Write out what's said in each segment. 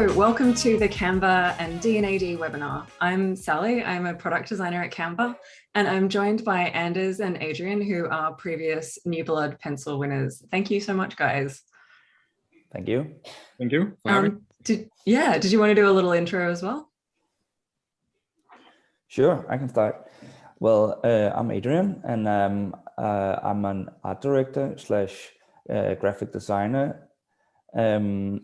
So welcome to the Canva and D&AD webinar. I'm Sally, I'm a product designer at Canva, and I'm joined by Anders and Adrian, who are previous New Blood pencil winners. Thank you so much, guys. Thank you. Thank you for having me. Did you want to do a little intro as well? Sure, I can start. Well, I'm Adrian, and I'm an art director / graphic designer. And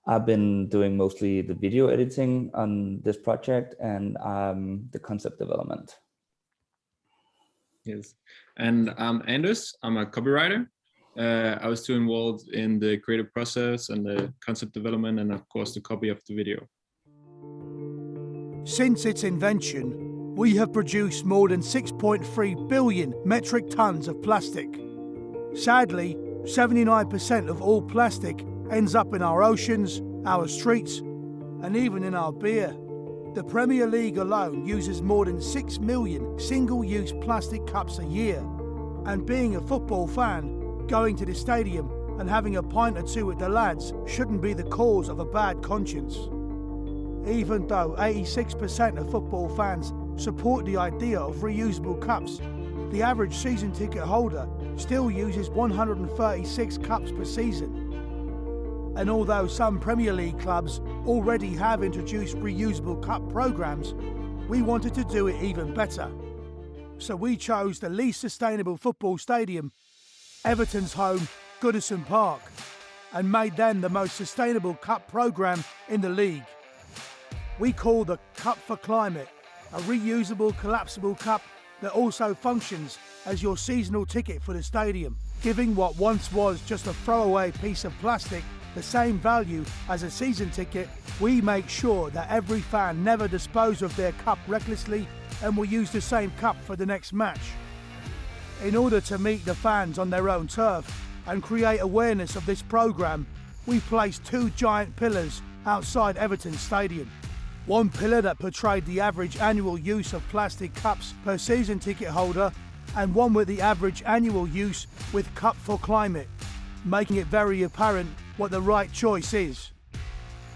I've been doing mostly the video editing on this project and the concept development. Yes, and I'm Anders. I'm a copywriter. I was too involved in the creative process and the concept development and of course the copy of the video. Since its invention, we have produced more than 6.3 billion metric tons of plastic. Sadly, 79% of all plastic ends up in our oceans, our streets, and even in our beer. The Premier League alone uses more than 6 million single-use plastic cups a year. And being a football fan, going to the stadium and having a pint or two with the lads shouldn't be the cause of a bad conscience. Even though 86% of football fans support the idea of reusable cups, the average season ticket holder still uses 136 cups per season. And although some Premier League clubs already have introduced reusable cup programs, we wanted to do it even better. So we chose the least sustainable football stadium, Everton's home, Goodison Park, and made them the most sustainable cup program in the league. We call the Cup for Climate a reusable collapsible cup that also functions as your seasonal ticket for the stadium, giving what once was just a throwaway piece of plastic the same value as a season ticket. We make sure that every fan never dispose of their cup recklessly and will use the same cup for the next match. In order to meet the fans on their own turf and create awareness of this programme, we placed 2 giant pillars outside Everton Stadium. One pillar that portrayed the average annual use of plastic cups per season ticket holder, and one with the average annual use with Cup for Climate, making it very apparent what the right choice is.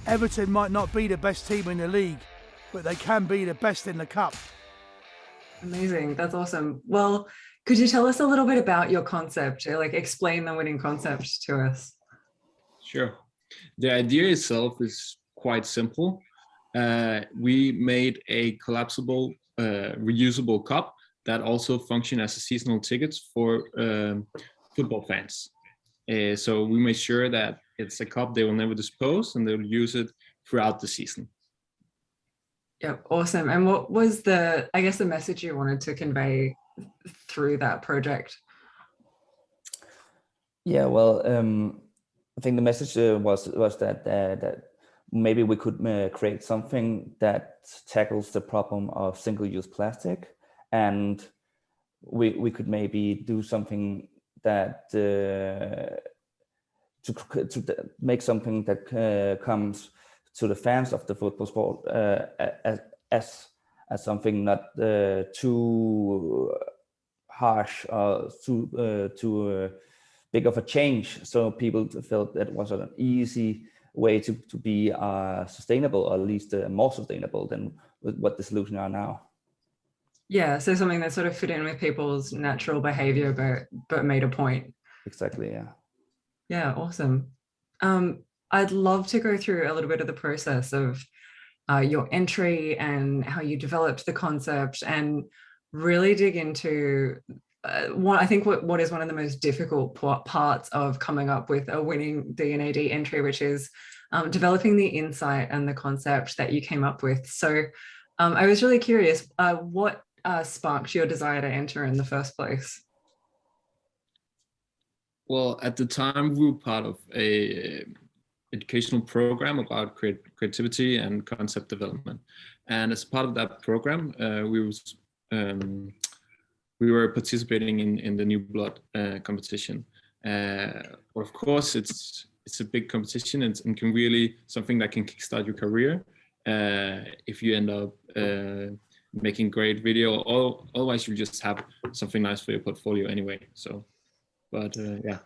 Everton might not be the best team in the league, but they can be the best in the cup. Amazing, that's awesome. Well, could you tell us a little bit about your concept, like explain the winning concept to us? Sure. The idea itself is quite simple. We made a collapsible, reusable cup that also function as a seasonal tickets for football fans. So we made sure that it's a cup they will never dispose and they'll use it throughout the season. Yeah, awesome. And what was the message you wanted to convey through that project? Yeah, well, I think the message was that maybe we could create something that tackles the problem of single-use plastic, and we could maybe do something that to make something that comes to the fans of the football sport as something not too harsh or too big of a change, so people felt that it was an easy way to be sustainable, or at least more sustainable than what the solutions are now. Yeah, so something that sort of fit in with people's natural behavior, but made a point. Exactly, yeah. Yeah, awesome. I'd love to go through a little bit of the process of your entry and how you developed the concept, and really dig into I think what is one of the most difficult parts of coming up with a winning D&AD entry, which is developing the insight and the concept that you came up with. So I was really curious, what sparked your desire to enter in the first place? Well, at the time we were part of a educational program about creativity and concept development, and as part of that program we were participating in the New Blood competition. But of course, it's a big competition and can really something that can kickstart your career if you end up making great video. Otherwise, you just have something nice for your portfolio anyway. So, but yeah.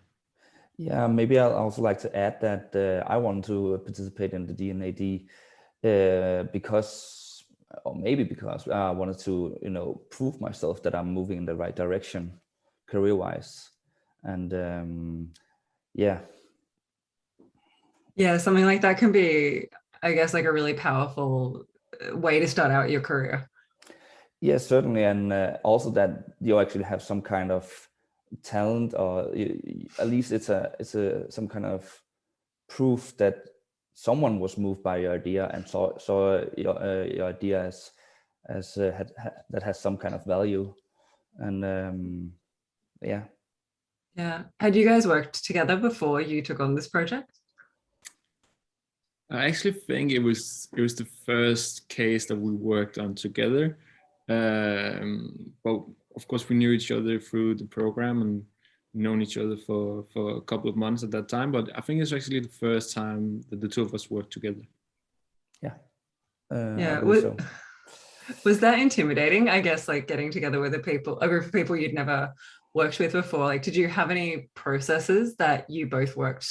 Yeah, maybe I'll also like to add that I want to participate in the DNAD because, or maybe because I wanted to, prove myself that I'm moving in the right direction career-wise. And yeah. Yeah, something like that can be, I guess, like a really powerful way to start out your career. Yes, certainly. And also that you actually have some kind of talent, or at least it's some kind of proof that someone was moved by your idea and saw your idea as that has some kind of value. And yeah. Yeah. Had you guys worked together before you took on this project? I actually think it was the first case that we worked on together. But of course we knew each other through the program and known each other for a couple of months at that time. But I think it's actually the first time that the two of us worked together. Yeah. Yeah. I believe so. Was that intimidating? I guess, like, getting together with a group of people you'd never worked with before. Like, did you have any processes that you both worked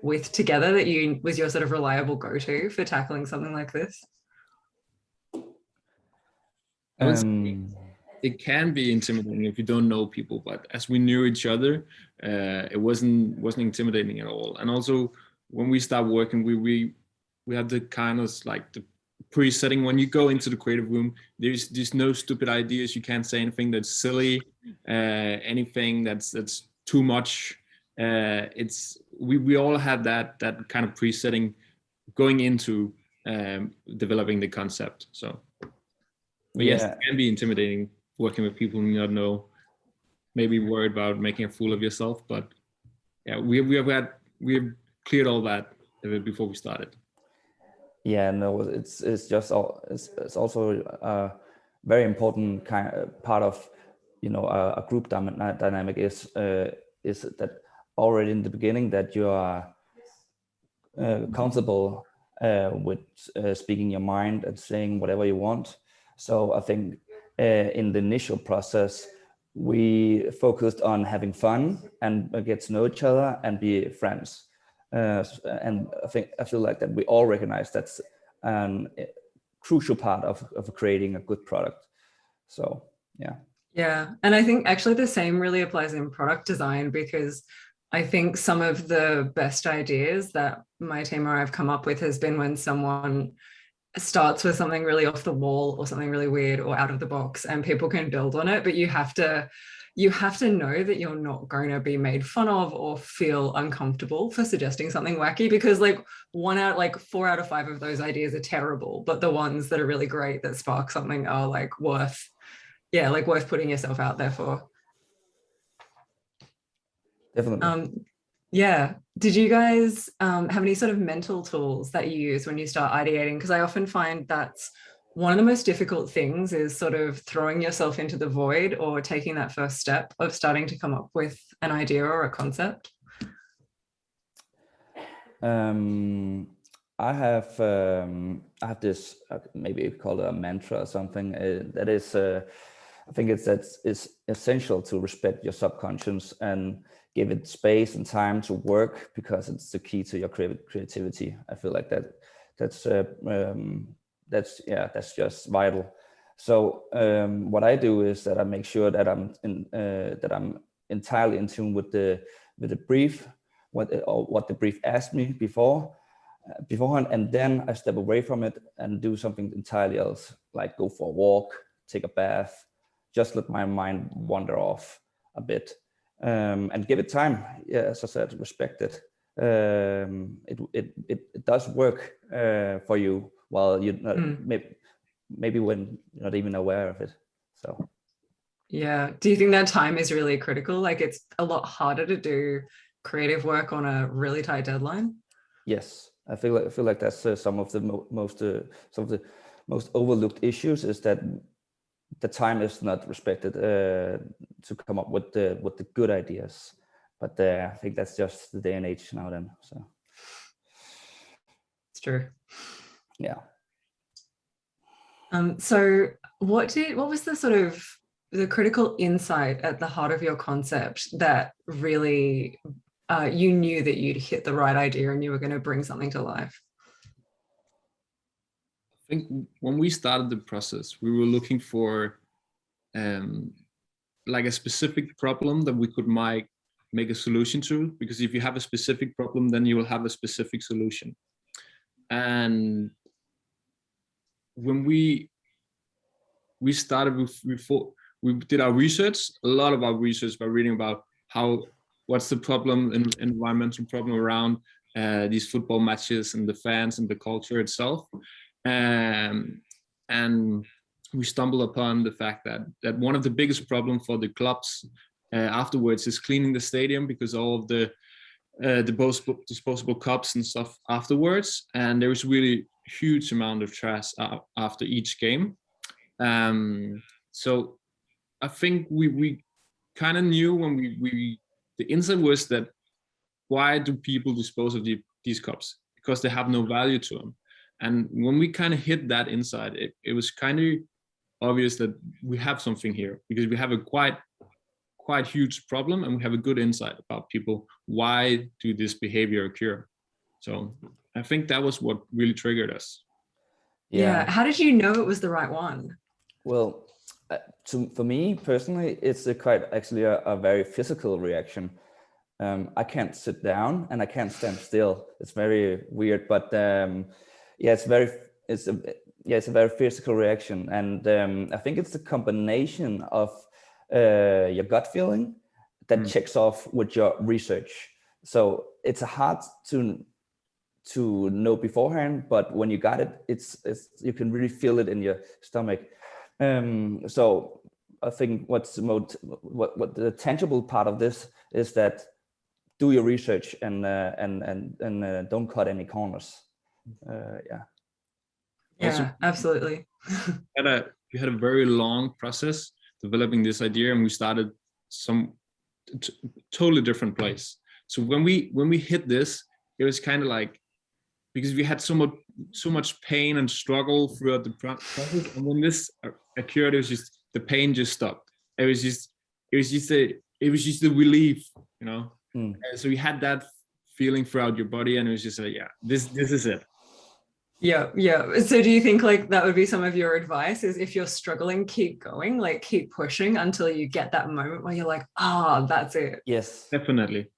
with together that was your sort of reliable go-to for tackling something like this? It can be intimidating if you don't know people, but as we knew each other, it wasn't intimidating at all. And also, when we start working, we have the kind of like the pre-setting. When you go into the creative room, there's no stupid ideas. You can't say anything that's silly, anything that's too much. We all have that kind of pre-setting going into developing the concept. So, but yes, it can be intimidating working with people you not know, maybe worried about making a fool of yourself. But yeah, we have cleared all that before we started. Yeah, no, it's also a very important part of a group dynamic is that already in the beginning that you are comfortable with speaking your mind and saying whatever you want. So I think in the initial process we focused on having fun and get to know each other and be friends. And I feel like that we all recognize that's a crucial part of creating a good product. So yeah. Yeah. And I think actually the same really applies in product design, because I think some of the best ideas that my team or I've come up with has been when someone starts with something really off the wall or something really weird or out of the box, and people can build on it, but you have to know that you're not going to be made fun of or feel uncomfortable for suggesting something wacky, because like 4 out of 5 of those ideas are terrible, but the ones that are really great that spark something are like worth putting yourself out there for. Definitely. Yeah. Did you guys have any sort of mental tools that you use when you start ideating? Because I often find that's one of the most difficult things, is sort of throwing yourself into the void or taking that first step of starting to come up with an idea or a concept. I have this maybe called a mantra or something that is I think it's essential to respect your subconscious and give it space and time to work, because it's the key to your creativity. I feel like that's just vital. So what I do is that I make sure that I'm entirely in tune with the brief, what the brief asked me beforehand, and then I step away from it and do something entirely else, like go for a walk, take a bath, just let my mind wander off a bit, and give it time. Yeah, as I said, respect it. It does work for you while you're not, maybe when you're not even aware of it. So yeah. Do you think that time is really critical? Like, it's a lot harder to do creative work on a really tight deadline? Yes, I feel like that's some of the most overlooked issues, is that the time is not respected to come up with the good ideas. But I think that's just the day and age now then. So it's true. Yeah. So what was the sort of the critical insight at the heart of your concept that really you knew that you'd hit the right idea and you were going to bring something to life? I think when we started the process, we were looking for like a specific problem that we could make a solution to, because if you have a specific problem, then you will have a specific solution. And when we started we did our research, a lot of our research by reading about what's the problem, environmental problem around these football matches and the fans and the culture itself. And we stumbled upon the fact that one of the biggest problems for the clubs afterwards is cleaning the stadium, because all of the disposable cups and stuff afterwards, and there was really huge amount of trash after each game. So I think we kind of knew when the insight was that, why do people dispose of these cups? Because they have no value to them. And when we kind of hit that insight, it was kind of obvious that we have something here, because we have a quite huge problem, and we have a good insight about people. Why do this behavior occur? So I think that was what really triggered us. Yeah. How did you know it was the right one? Well, for me personally, it's actually a very physical reaction. I can't sit down and I can't stand still. It's very weird, but it's a very physical reaction, and I think it's a combination of your gut feeling that checks off with your research. So it's hard to know beforehand, but when you got it, it's you can really feel it in your stomach. So I think what the tangible part of this is that do your research and don't cut any corners. Also, absolutely. we had a very long process developing this idea, and we started some totally different place. So when we hit this, it was kind of like, because we had so much pain and struggle throughout the process, and when this occurred, it was just the pain just stopped. It was just the relief, you know. So we had that feeling throughout your body, and it was just like, yeah, this is it. Yeah. So do you think like that would be some of your advice, is if you're struggling, keep going, like keep pushing until you get that moment where you're like, that's it? Yes, definitely.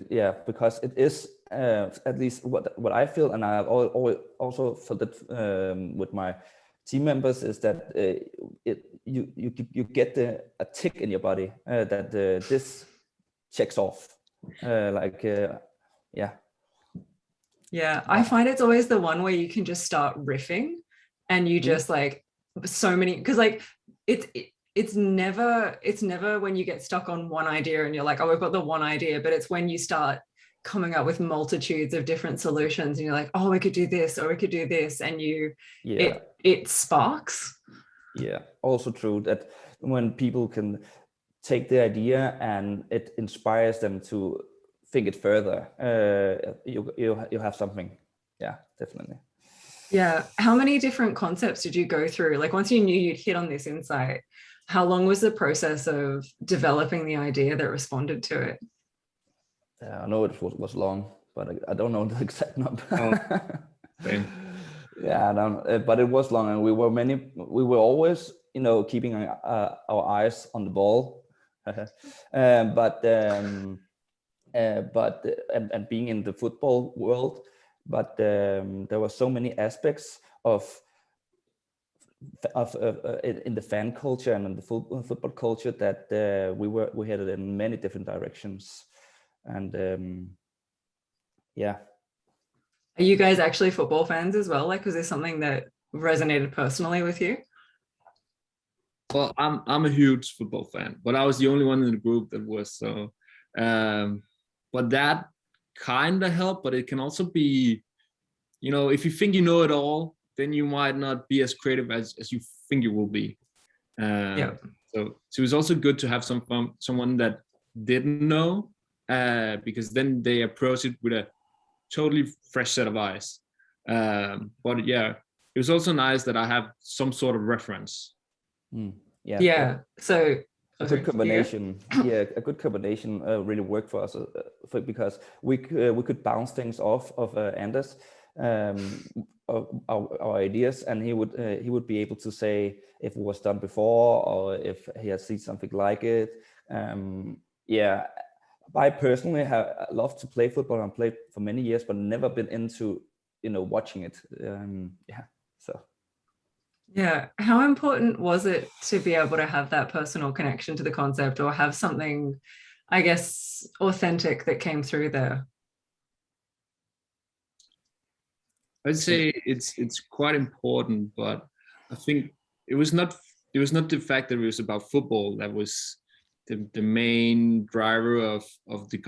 Yeah, because it is at least what I feel, and I've also felt it with my team members, is that you get a tick in your body that this checks off, Yeah, I find it's always the one where you can just start riffing, and you just like so many, because like it's never when you get stuck on one idea and you're like, we've got the one idea, but it's when you start coming up with multitudes of different solutions and you're like, we could do this or we could do this, and it sparks. Yeah, also true that when people can take the idea and it inspires them to think it further, you have something. Yeah, definitely. Yeah. How many different concepts did you go through? Like once you knew you'd hit on this insight, how long was the process of developing the idea that responded to it? I know it was long, but I don't know the exact number. Yeah, I don't, but it was long, and we were always, keeping our eyes on the ball. But being in the football world, but there were so many aspects of in the fan culture and in the football culture that we headed in many different directions, and Are you guys actually football fans as well? Like, was there something that resonated personally with you? Well, I'm a huge football fan, but I was the only one in the group that was. So, but that kind of helped. But it can also be, if you think you know it all, then you might not be as creative as you think you will be. So it was also good to have someone that didn't know, because then they approach it with a totally fresh set of eyes. But yeah, it was also nice that I have some sort of reference. Yeah. So a good combination. Yeah, a good combination really worked for us because we could bounce things off of Anders, our ideas, and he would be able to say if it was done before or if he had seen something like it. Yeah, I personally have loved to play football and played for many years, but never been into watching it. Yeah, so. Yeah. How important was it to be able to have that personal connection to the concept, or have something, I guess, authentic that came through there? I'd say it's quite important, but I think it was not the fact that it was about football that was the main driver of the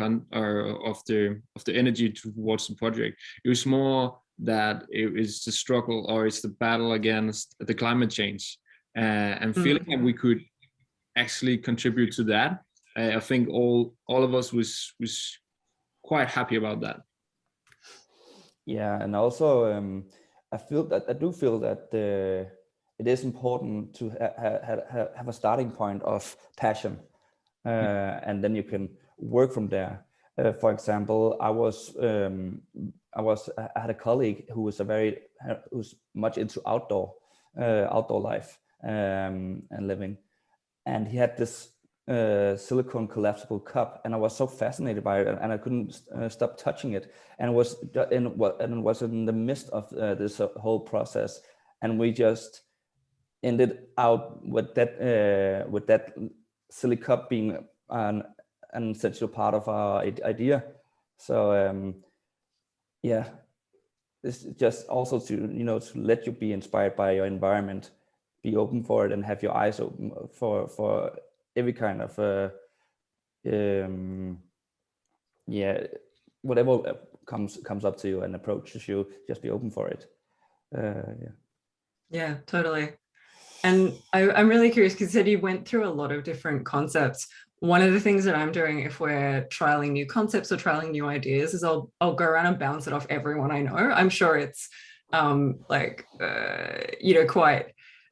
energy towards the project. It was more that it is the struggle, or it's the battle against the climate change, and feeling that we could actually contribute to that. I think all of us was quite happy about that. Yeah, and also I do feel that it is important to have a starting point of passion, and then you can work from there. For example, I had a colleague who was who's much into outdoor life and living, and he had this silicone collapsible cup, and I was so fascinated by it, and I couldn't stop touching it, and it was in the midst of this whole process, and we just ended out with that silly cup being an essential part of our idea. So yeah, it's just also to let you be inspired by your environment, be open for it, and have your eyes open for every kind of whatever comes up to you and approaches you, just be open for it. Yeah, totally. And I'm really curious, because you said you went through a lot of different concepts. One of the things that I'm doing if we're trialing new concepts or trialing new ideas is I'll go around and bounce it off everyone I know. I'm sure it's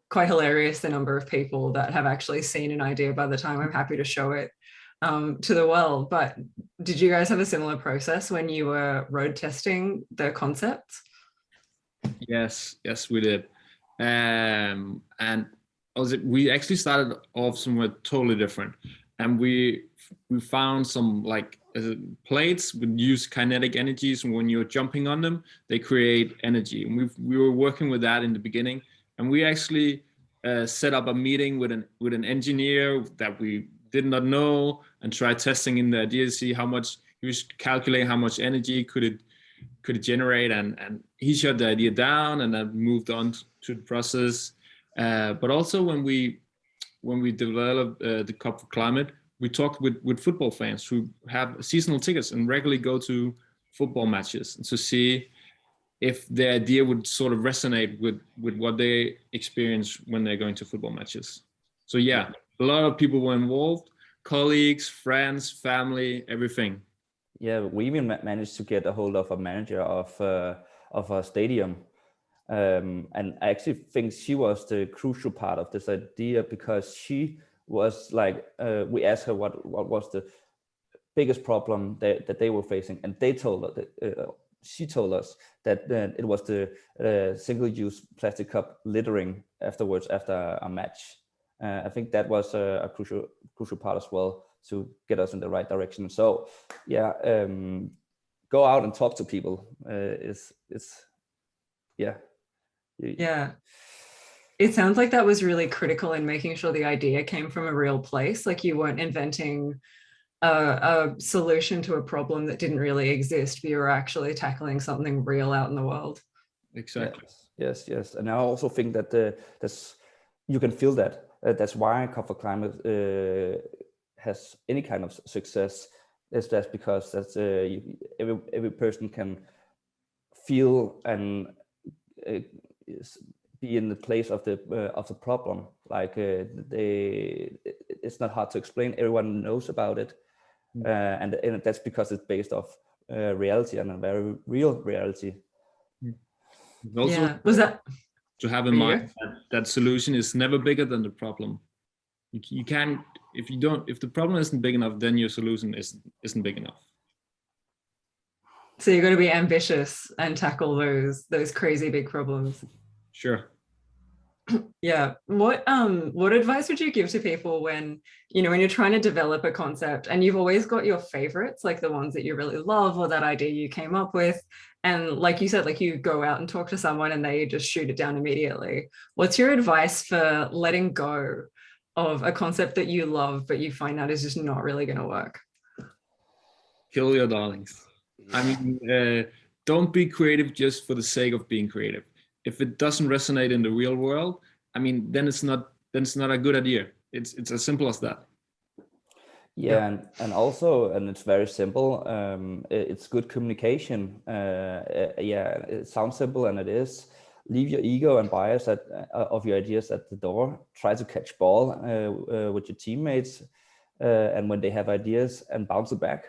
quite hilarious, the number of people that have actually seen an idea by the time I'm happy to show it to the world. But did you guys have a similar process when you were road testing the concepts? Yes, we did. And we actually started off somewhere totally different, and we found some plates would use kinetic energies, and when you're jumping on them, they create energy. And we were working with that in the beginning, and we actually set up a meeting with an engineer that we did not know, and tried testing in the idea to see how much he was calculating how much energy could it generate, and he shut the idea down, and then moved on to the process. But also when we developed the Cup for Climate, we talked with football fans who have seasonal tickets and regularly go to football matches, and to see if the idea would sort of resonate with what they experience when they're going to football matches. So yeah, a lot of people were involved, colleagues, friends, family, everything. Yeah, we even managed to get a hold of a manager of a stadium, and I actually think she was the crucial part of this idea, because she was like, we asked her what was the biggest problem that they were facing, and they told us she told us that it was the single-use plastic cup littering afterwards after a match. I think that was a crucial part as well to get us in the right direction. So yeah, go out and talk to people. Yeah. It sounds like that was really critical in making sure the idea came from a real place. Like, you weren't inventing a solution to a problem that didn't really exist, but you were actually tackling something real out in the world. Exactly. Yes. And I also think that you can feel that. That's why Cup for Climate has any kind of success. Is that because that's every person can feel and be in the place of the problem. Like it's not hard to explain. Everyone knows about it, and that's because it's based off reality, and a very real reality. Also, was that to have in mind that solution is never bigger than the problem. You can't if the problem isn't big enough, then your solution isn't big enough. So you've got to be ambitious and tackle those crazy big problems. Sure. Yeah. What advice would you give to people when, when you're trying to develop a concept and you've always got your favorites, like the ones that you really love or that idea you came up with, and like you said, like you go out and talk to someone and they just shoot it down immediately. What's your advice for letting go of a concept that you love but you find out is just not really going to work? Kill your darlings. I mean, don't be creative just for the sake of being creative. If it doesn't resonate in the real world, I mean, then it's not a good idea. It's as simple as that. Yeah, and also, and it's very simple. It's good communication. Yeah, it sounds simple, and it is. Leave your ego and bias of your ideas at the door. Try to catch ball with your teammates, and when they have ideas, and bounce it back.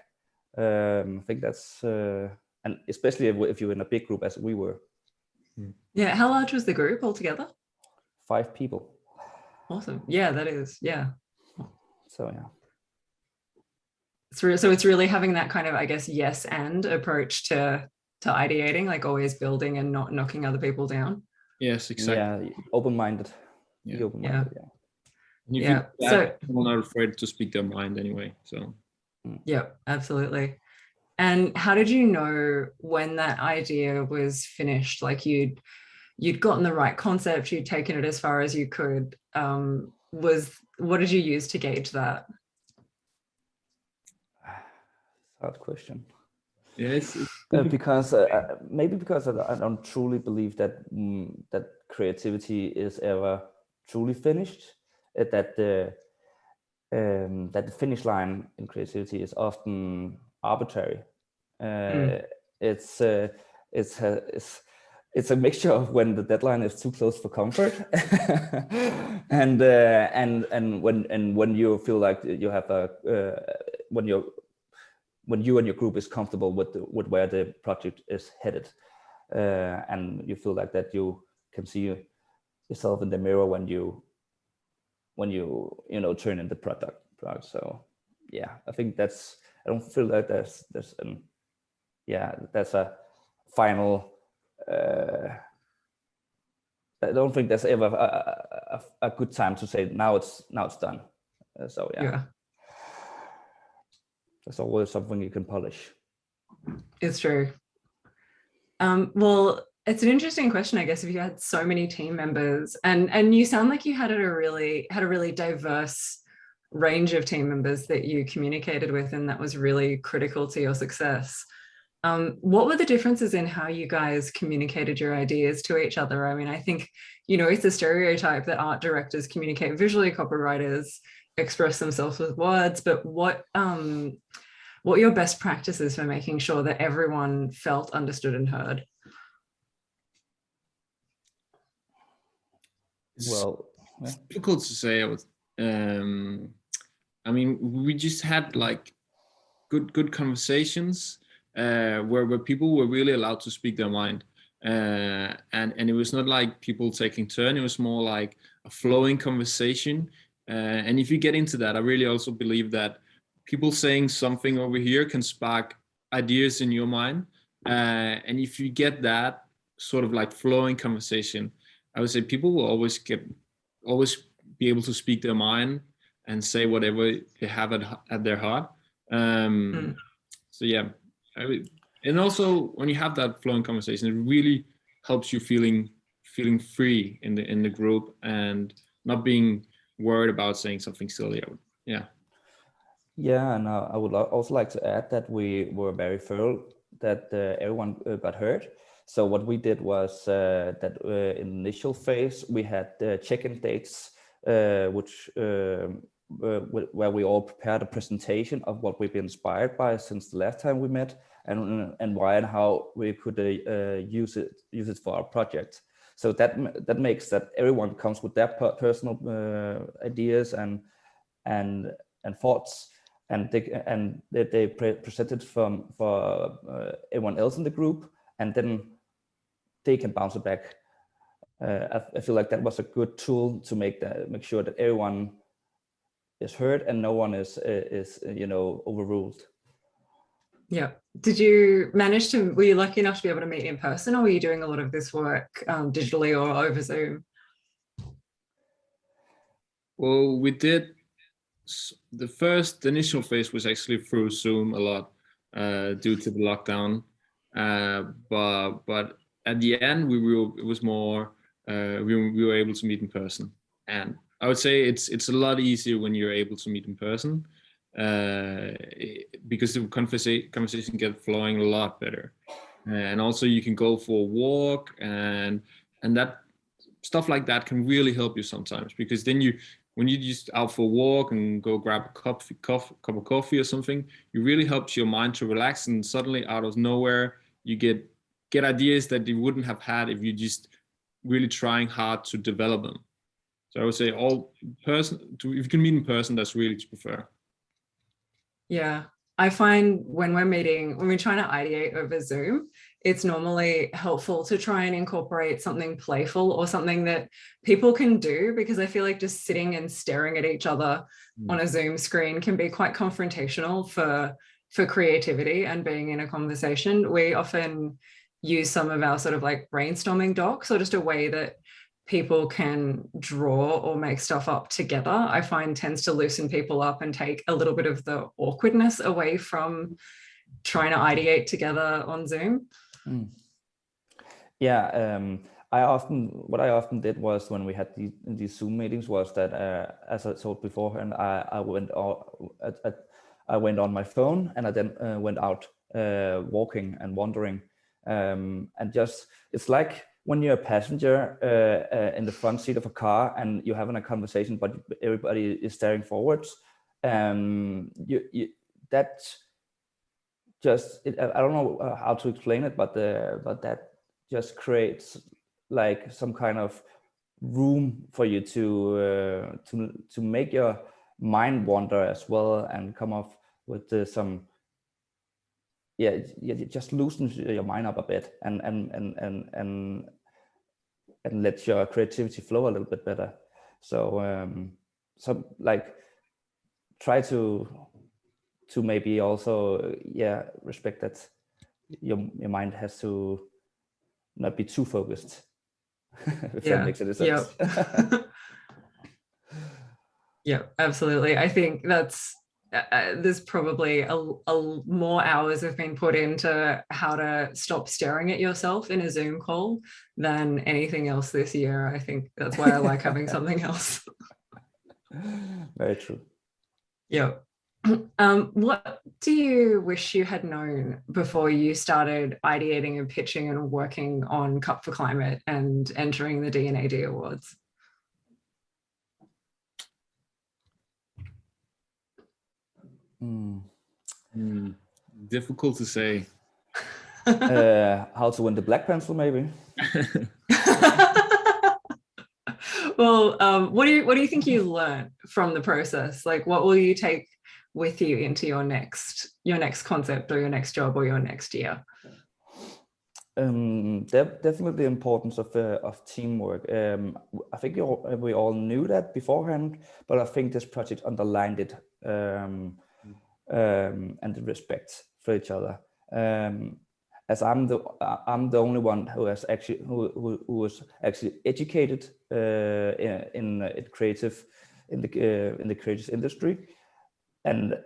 I think that's, and especially if you're in a big group as we were. Yeah. How large was the group altogether? 5 people. Awesome. Yeah, that is. Yeah. So yeah. So it's really having that kind of, I guess, yes and approach to ideating, like always building and not knocking other people down. Yes, exactly. Yeah, open-minded. Yeah. Be open-minded, yeah. And if Yeah. So people are not afraid to speak their mind anyway. So yeah, absolutely. And how did you know when that idea was finished? Like you'd gotten the right concept, you'd taken it as far as you could. What did you use to gauge that? Hard question. yes, Because maybe because I don't truly believe that that creativity is ever truly finished. That the finish line in creativity is often arbitrary. It's a mixture of when the deadline is too close for comfort, and when you feel like you have when you and your group is comfortable with where the project is headed, and you feel like that you can see yourself in the mirror when you turn in the product. So yeah, I think I don't feel like there's a final. I don't think there's ever a good time to say now it's done. So yeah. There's always something you can polish. It's true. Well, it's an interesting question, I guess, if you had so many team members and you sound like you had a really diverse range of team members that you communicated with, and that was really critical to your success. What were the differences in how you guys communicated your ideas to each other? I mean, I think, it's a stereotype that art directors communicate visually, copywriters express themselves with words, but what are your best practices for making sure that everyone felt understood and heard? Well, it's difficult to say. I mean, we just had like good conversations where people were really allowed to speak their mind, and it was not like people taking turn. It was more like a flowing conversation. And if you get into that, I really also believe that people saying something over here can spark ideas in your mind. And if you get that sort of like flowing conversation, I would say people will always be able to speak their mind and say whatever they have at their heart. So yeah, and also when you have that flowing conversation, it really helps you feeling free in the group and not being worried about saying something silly. Yeah. Yeah, and I would also like to add that we were very thorough, that everyone got heard. So what we did was that in the initial phase, we had check-in dates, which where we all prepared a presentation of what we've been inspired by since the last time we met, and why and how we could use it for our project. So that makes that everyone comes with their personal ideas and thoughts, and they present it for everyone else in the group, and then they can bounce it back. I feel like that was a good tool to make sure that everyone is heard and no one is overruled. Yeah. Did you manage to, were you lucky enough to be able to meet in person, or were you doing a lot of this work digitally or over Zoom? Well, we did, the initial phase was actually through Zoom a lot due to the lockdown. But at the end, it was more, we were able to meet in person. And I would say it's a lot easier when you're able to meet in person, because the conversation gets flowing a lot better. And also you can go for a walk, and that stuff like that can really help you sometimes, because then when you just out for a walk and go grab a cup of coffee or something, it really helps your mind to relax, and suddenly out of nowhere you get ideas that you wouldn't have had if you just really trying hard to develop them. So I would say if you can meet in person, that's really to prefer. Yeah, I find when we're trying to ideate over Zoom, it's normally helpful to try and incorporate something playful or something that people can do, because I feel like just sitting and staring at each other on a Zoom screen can be quite confrontational for creativity and being in a conversation. We often use some of our sort of like brainstorming docs, or just a way that people can draw or make stuff up together, I find tends to loosen people up and take a little bit of the awkwardness away from trying to ideate together on Zoom. Yeah, what I often did was, when we had these Zoom meetings, was that as I told before, and I went on my phone, and I then went out walking and wandering, and just, it's like when you're a passenger in the front seat of a car and you're having a conversation, but everybody is staring forwards. That just, I don't know how to explain it, but that just creates like some kind of room for you to make your mind wander as well, and come up with some. Yeah, it just loosens your mind up a bit, and lets your creativity flow a little bit better. So like try to maybe also respect that your mind has to not be too focused. If that makes any sense. Yep. Yeah, absolutely. I think that's there's probably a more hours have been put into how to stop staring at yourself in a Zoom call than anything else this year. I think that's why I like having something else. Very true. Yeah. What do you wish you had known before you started ideating and pitching and working on Cup for Climate and entering the D&AD Awards? Difficult to say. How to win the Black Pencil, maybe. Well, what do you think you learned from the process? Like, what will you take with you into your next concept, or your next job, or your next year? Definitely the importance of teamwork. I think we all knew that beforehand, but I think this project underlined it, and the respect for each other. As I'm the only one who has actually who was actually educated in the creative industry, and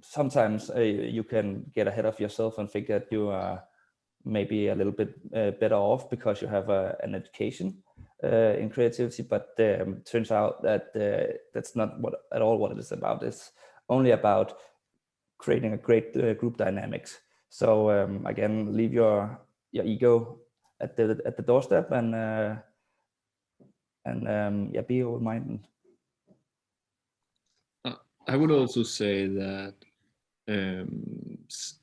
sometimes you can get ahead of yourself and think that you are maybe a little bit better off because you have an education in creativity, but turns out that that's not at all what it is about. It's only about creating a great group dynamics. So again, leave your ego at the doorstep, and be open-minded. I would also say that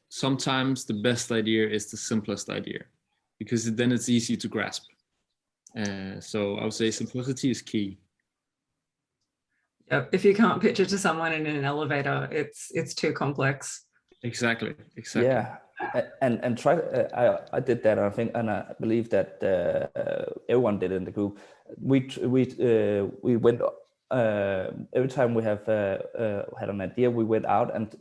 sometimes the best idea is the simplest idea, because then it's easy to grasp. So I would say simplicity is key. Yeah, if you can't pitch it to someone in an elevator, it's too complex. Exactly. Yeah, and try. I did that, and I believe that everyone did in the group. We went every time we have had an idea, we went out and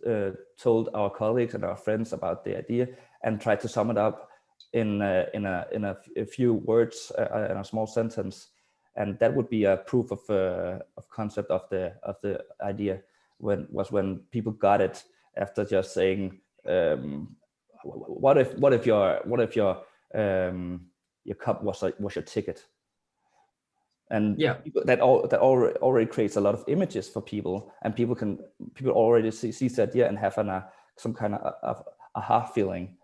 told our colleagues and our friends about the idea and tried to sum it up in a few words, in a small sentence, and that would be a proof of concept of the idea. When people got it after just saying, what if your cup was your ticket? And yeah, that already creates a lot of images for people, and people already see the idea and have some kind of aha feeling.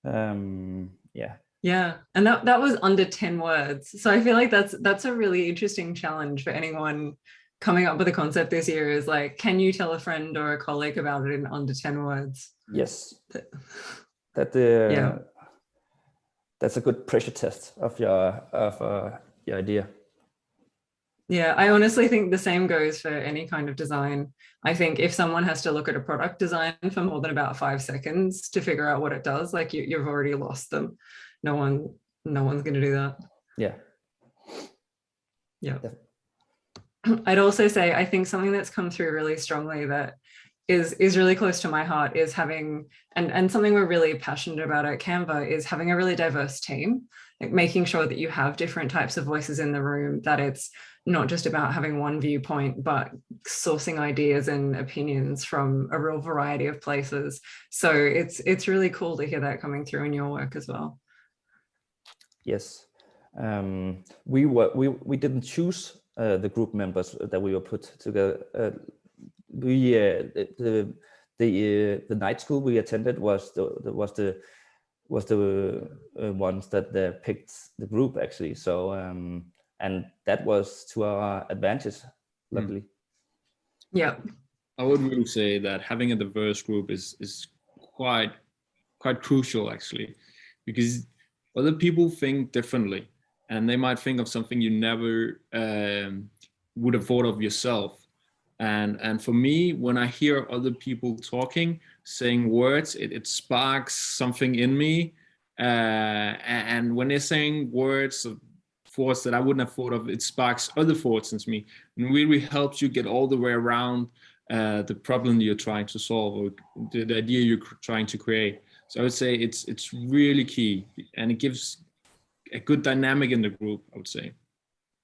Yeah, and that was under 10 words. So I feel like that's a really interesting challenge for anyone coming up with a concept this year, is like, can you tell a friend or a colleague about it in under 10 words? Yes. Yeah. That's a good pressure test of your idea. Yeah, I honestly think the same goes for any kind of design. I think if someone has to look at a product design for more than about 5 seconds to figure out what it does, like you've already lost them. No one's going to do that. Yeah. I'd also say, I think something that's come through really strongly that is really close to my heart is having, and something we're really passionate about at Canva, is having a really diverse team, like making sure that you have different types of voices in the room, that it's not just about having one viewpoint, but sourcing ideas and opinions from a real variety of places. So it's really cool to hear that coming through in your work as well. Yes. We didn't choose the group members that we were put together. The night school we attended was the ones that picked the group, actually. So and that was to our advantage, luckily. Yeah, I would really say that having a diverse group is quite crucial, actually, because other people think differently, and they might think of something you never would have thought of yourself. And for me, when I hear other people talking, saying words, it sparks something in me. And when they're saying words of thoughts that I wouldn't have thought of, it sparks other thoughts in me, and really helps you get all the way around the problem you're trying to solve, or the idea you're trying to create. So I would say it's really key, and it gives a good dynamic in the group, I would say.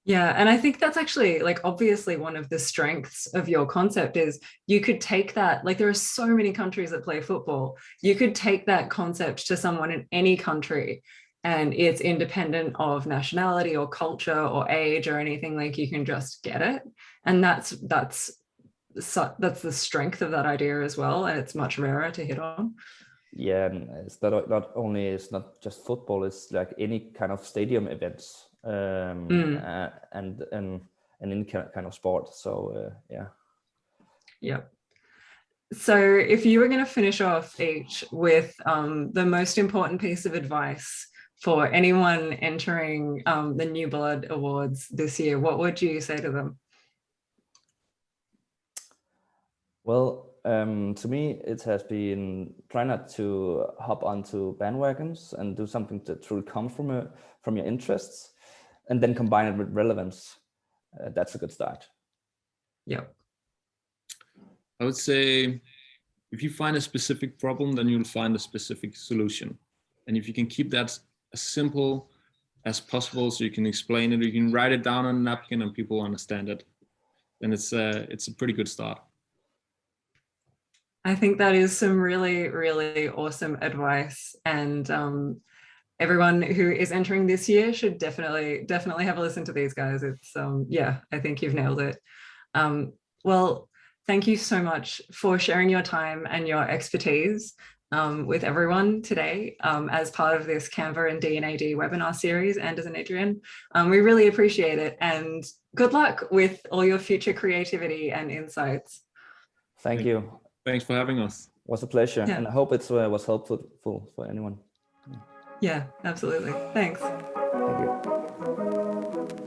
Yeah, and I think that's actually, like, obviously one of the strengths of your concept is you could take that, like, there are so many countries that play football. You could take that concept to someone in any country, and it's independent of nationality or culture or age or anything. Like, you can just get it, and that's the strength of that idea as well, and it's much rarer to hit on. Yeah, and it's not only, it's not just football, it's like any kind of stadium events, and any kind of sport. So yeah. So if you were going to finish off each with the most important piece of advice for anyone entering the New Blood Awards this year, what would you say to them? Well, to me, it has been try not to hop onto bandwagons and do something that truly comes from your interests, and then combine it with relevance. That's a good start. Yeah. I would say, if you find a specific problem, then you'll find a specific solution. And if you can keep that as simple as possible, so you can explain it, you can write it down on a napkin and people understand it, then it's a pretty good start. I think that is some really, really awesome advice. And everyone who is entering this year should definitely have a listen to these guys. It's yeah, I think you've nailed it. Well, thank you so much for sharing your time and your expertise with everyone today as part of this Canva and D&AD webinar series, Anders and Adrian. We really appreciate it, and good luck with all your future creativity and insights. Thank you. Thanks for having us. It was a pleasure, Yeah. and I hope it was helpful for anyone. Yeah, absolutely. Thanks. Thank you.